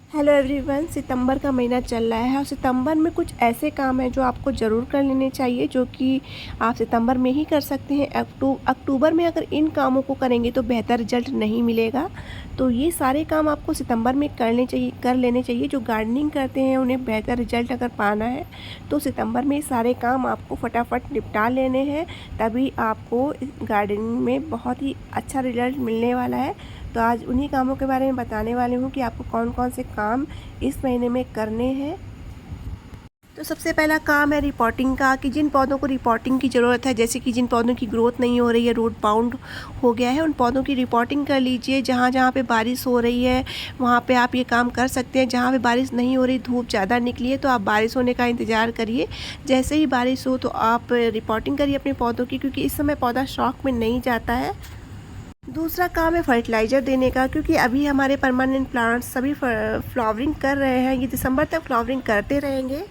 Hello everyone. सितंबर का महीना चल रहा है और सितंबर में कुछ ऐसे काम हैं जो आपको ज़रूर कर लेने चाहिए, जो कि आप सितंबर में ही कर सकते हैं। अक्टूबर में अगर इन कामों को करेंगे तो बेहतर रिजल्ट नहीं मिलेगा। तो ये सारे काम आपको सितंबर में कर लेने चाहिए। जो गार्डनिंग करते हैं उन्हें बेहतर रिजल्ट अगर पाना है तो सितंबर में ये सारे काम आपको फटाफट निपटा लेने हैं, तभी आपको गार्डनिंग में बहुत ही अच्छा रिजल्ट मिलने वाला है। तो आज उन्हीं कामों के बारे में बताने वाली हूँ कि आपको कौन कौन से काम इस महीने में करने हैं। तो सबसे पहला काम है रिपोर्टिंग का, कि जिन पौधों को रिपोर्टिंग की ज़रूरत है, जैसे कि जिन पौधों की ग्रोथ नहीं हो रही है, रूट बाउंड हो गया है, उन पौधों की रिपोर्टिंग कर लीजिए। जहाँ जहाँ पे बारिश हो रही है वहाँ पे आप ये काम कर सकते हैं। जहाँ पे बारिश नहीं हो रही, धूप ज़्यादा निकली है, तो आप बारिश होने का इंतज़ार करिए। जैसे ही बारिश हो तो आप रिपोर्टिंग करिए अपने पौधों की, क्योंकि इस समय पौधा शॉक में नहीं जाता है। दूसरा काम है फर्टिलाइज़र देने का, क्योंकि अभी हमारे परमानेंट प्लांट्स सभी फ्लावरिंग कर रहे हैं। ये दिसंबर तक फ्लावरिंग करते रहेंगे।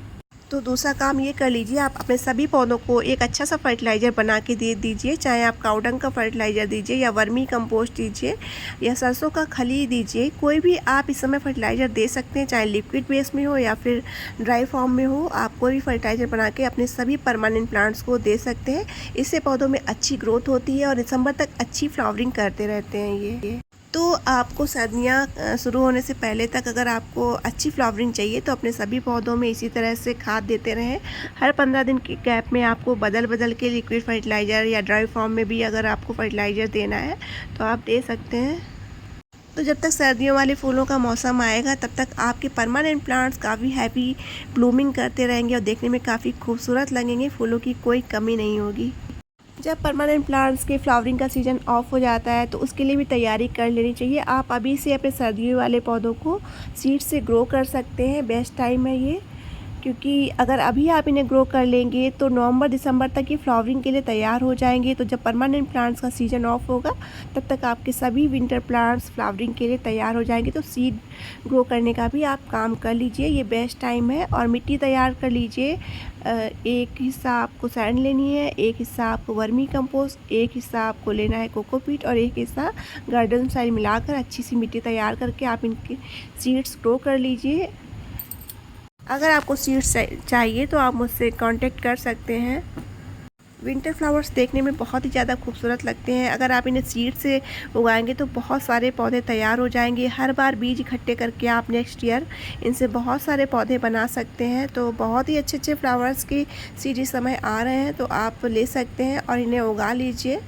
तो दूसरा काम ये कर लीजिए, आप अपने सभी पौधों को एक अच्छा सा फर्टिलाइज़र बना के दे दीजिए। चाहे आप काउडंग का फर्टिलाइज़र दीजिए या वर्मी कंपोस्ट दीजिए या सरसों का खली दीजिए। कोई भी आप इस समय फर्टिलाइज़र दे सकते हैं, चाहे लिक्विड बेस में हो या फिर ड्राई फॉर्म में हो। आप कोई भी फर्टिलाइज़र बना के अपने सभी परमानेंट प्लांट्स को दे सकते हैं। इससे पौधों में अच्छी ग्रोथ होती है और दिसंबर तक अच्छी फ्लावरिंग करते रहते हैं ये। तो आपको सर्दियाँ शुरू होने से पहले तक अगर आपको अच्छी फ्लावरिंग चाहिए तो अपने सभी पौधों में इसी तरह से खाद देते रहें। हर 15 दिन के गैप में आपको बदल बदल के लिक्विड फर्टिलाइज़र या ड्राई फॉर्म में भी अगर आपको फर्टिलाइज़र देना है तो आप दे सकते हैं। तो जब तक सर्दियों वाले फूलों का मौसम आएगा तब तक आपके परमानेंट प्लांट्स काफ़ी हैप्पी ब्लूमिंग करते रहेंगे और देखने में काफ़ी खूबसूरत लगेंगे। फूलों की कोई कमी नहीं होगी। जब परमानेंट प्लांट्स के फ्लावरिंग का सीज़न ऑफ हो जाता है तो उसके लिए भी तैयारी कर लेनी चाहिए। आप अभी से अपने सर्दियों वाले पौधों को सीड से ग्रो कर सकते हैं। बेस्ट टाइम है ये, क्योंकि अगर अभी आप इन्हें ग्रो कर लेंगे तो नवंबर दिसंबर तक ये फ्लावरिंग के लिए तैयार हो जाएंगे। तो जब परमानेंट प्लांट्स का सीज़न ऑफ होगा तब तक आपके सभी विंटर प्लांट्स फ्लावरिंग के लिए तैयार हो जाएंगे। तो सीड ग्रो करने का भी आप काम कर लीजिए, ये बेस्ट टाइम है। और मिट्टी तैयार कर लीजिए। एक हिस्सा आपको सैंड लेनी है, एक हिस्सा आपको वर्मी कंपोस्ट, एक हिस्सा आपको लेना है कोकोपीट और एक हिस्सा गार्डन सॉइल मिलाकर अच्छी सी मिट्टी तैयार करके आप इनके सीड्स ग्रो कर लीजिए। अगर आपको सीड्स चाहिए तो आप मुझसे कांटेक्ट कर सकते हैं। विंटर फ्लावर्स देखने में बहुत ही ज़्यादा खूबसूरत लगते हैं। अगर आप इन्हें सीड से उगाएंगे तो बहुत सारे पौधे तैयार हो जाएंगे। हर बार बीज इकट्ठे करके आप नेक्स्ट ईयर इनसे बहुत सारे पौधे बना सकते हैं। तो बहुत ही अच्छे अच्छे फ्लावर्स की सीड इस समय आ रहे हैं, तो आप ले सकते हैं और इन्हें उगा लीजिए।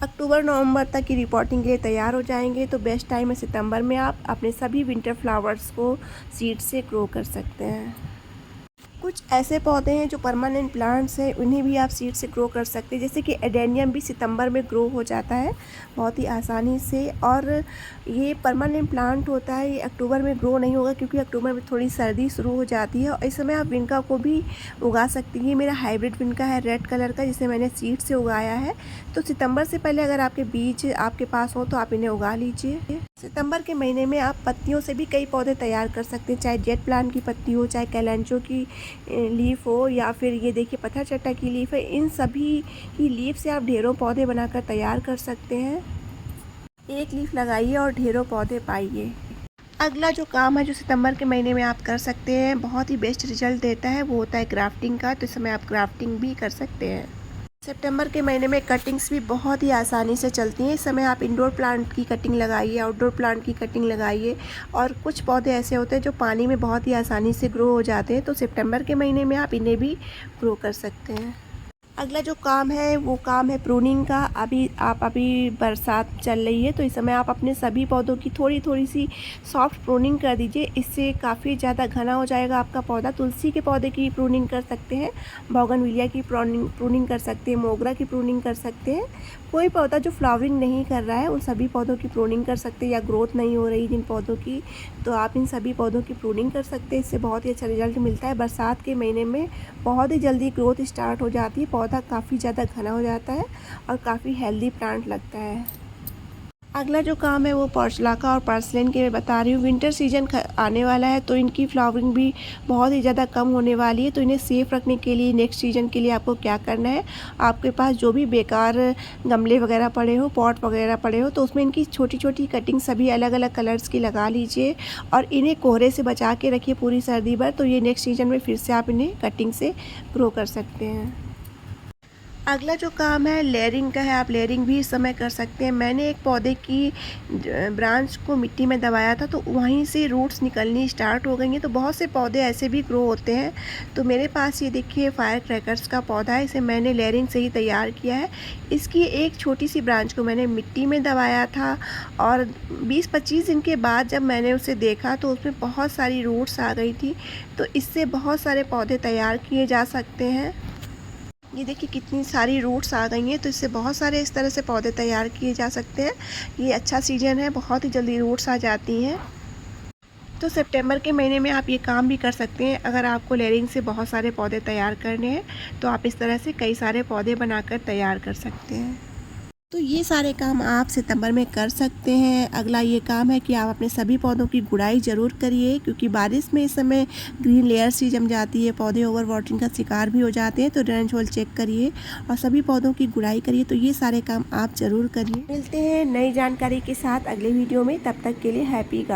अक्टूबर नवंबर तक की रिपोर्टिंग के लिए तैयार हो जाएंगे। तो बेस्ट टाइम है सितंबर में आप अपने सभी विंटर फ्लावर्स को सीड से ग्रो कर सकते हैं। कुछ ऐसे पौधे हैं जो परमानेंट प्लांट्स हैं, उन्हें भी आप सीड से ग्रो कर सकते हैं। जैसे कि एडेनियम भी सितंबर में ग्रो हो जाता है बहुत ही आसानी से, और ये परमानेंट प्लांट होता है। ये अक्टूबर में ग्रो नहीं होगा क्योंकि अक्टूबर में थोड़ी सर्दी शुरू हो जाती है। और इस समय आप विनका को भी उगा सकती हैं। ये मेरा हाइब्रिड विनका है रेड कलर का, जिसे मैंने सीड से उगाया है। तो सितंबर से पहले अगर आपके बीज आपके पास हो तो आप इन्हें उगा लीजिए। सितंबर के महीने में आप पत्तियों से भी कई पौधे तैयार कर सकते हैं, चाहे जेट प्लांट की पत्ती हो, चाहे कैलेंचो की लीफ हो, या फिर ये देखिए पत्थर चट्टा की लीफ है। इन सभी की लीफ से आप ढेरों पौधे बनाकर तैयार कर सकते हैं। एक लीफ लगाइए और ढेरों पौधे पाइए। अगला जो काम है जो सितंबर के महीने में आप कर सकते हैं, बहुत ही बेस्ट रिजल्ट देता है, वो होता है ग्राफ्टिंग का। तो इस समय आप ग्राफ्टिंग भी कर सकते हैं। सितंबर के महीने में कटिंग्स भी बहुत ही आसानी से चलती हैं। इस समय आप इंडोर प्लांट की कटिंग लगाइए, आउटडोर प्लांट की कटिंग लगाइए। और कुछ पौधे ऐसे होते हैं जो पानी में बहुत ही आसानी से ग्रो हो जाते हैं, तो सितंबर के महीने में आप इन्हें भी ग्रो कर सकते हैं। अगला जो काम है वो काम है प्रूनिंग का। अभी बरसात चल रही है, तो इस समय आप अपने सभी पौधों की थोड़ी थोड़ी सी सॉफ्ट प्रूनिंग कर दीजिए। इससे काफ़ी ज़्यादा घना हो जाएगा आपका पौधा। तुलसी के पौधे की प्रूनिंग कर सकते हैं, बोगनविलिया की प्रूनिंग कर सकते हैं, मोगरा की प्रूनिंग कर सकते हैं। कोई पौधा जो फ्लावरिंग नहीं कर रहा है उन सभी पौधों की प्रूनिंग कर सकते हैं, या ग्रोथ नहीं हो रही जिन पौधों की, तो आप इन सभी पौधों की प्रूनिंग कर सकते हैं। इससे बहुत ही अच्छा रिजल्ट मिलता है। बरसात के महीने में बहुत ही जल्दी ग्रोथ स्टार्ट हो जाती है, पौधा काफ़ी ज़्यादा घना हो जाता है और काफ़ी हेल्दी प्लांट लगता है। अगला जो काम है वो पोर्चलाका और पर्सलेन के मैं बता रही हूँ। विंटर सीजन आने वाला है तो इनकी फ्लावरिंग भी बहुत ही ज़्यादा कम होने वाली है। तो इन्हें सेफ़ रखने के लिए नेक्स्ट सीजन के लिए आपको क्या करना है, आपके पास जो भी बेकार गमले वगैरह पड़े हो, पॉट वगैरह पड़े हो, तो उसमें इनकी छोटी छोटी कटिंग सभी अलग अलग कलर्स की लगा लीजिए और इन्हें कोहरे से बचा के रखिए पूरी सर्दी भर। तो ये नेक्स्ट सीजन में फिर से आप इन्हें कटिंग से ग्रो कर सकते हैं। अगला जो काम है लेयरिंग का है। आप लेयरिंग भी इस समय कर सकते हैं। मैंने एक पौधे की ब्रांच को मिट्टी में दबाया था तो वहीं से रूट्स निकलनी स्टार्ट हो गई हैं। तो बहुत से पौधे ऐसे भी ग्रो होते हैं। तो मेरे पास ये देखिए फायर क्रैकर्स का पौधा है, इसे मैंने लेयरिंग से ही तैयार किया है। इसकी एक छोटी सी ब्रांच को मैंने मिट्टी में दबाया था और 20-25 दिन के बाद जब मैंने उसे देखा तो उसमें बहुत सारी रूट्स आ गई थी। तो इससे बहुत सारे पौधे तैयार किए जा सकते हैं। ये देखिए कितनी सारी रूट्स आ गई हैं। तो इससे बहुत सारे इस तरह से पौधे तैयार किए जा सकते हैं। ये अच्छा सीजन है, बहुत ही जल्दी रूट्स आ जाती हैं। तो सितंबर के महीने में आप ये काम भी कर सकते हैं। अगर आपको लेयरिंग से बहुत सारे पौधे तैयार करने हैं तो आप इस तरह से कई सारे पौधे बनाकर तैयार कर सकते हैं। तो ये सारे काम आप सितंबर में कर सकते हैं। अगला ये काम है कि आप अपने सभी पौधों की गुड़ाई ज़रूर करिए, क्योंकि बारिश में इस समय ग्रीन लेयर सी जम जाती है, पौधे ओवर वाटरिंग का शिकार भी हो जाते हैं। तो ड्रेनेज होल चेक करिए और सभी पौधों की गुड़ाई करिए। तो ये सारे काम आप ज़रूर करिए। मिलते हैं नई जानकारी के साथ अगले वीडियो में, तब तक के लिए हैप्पी गार्डनिंग।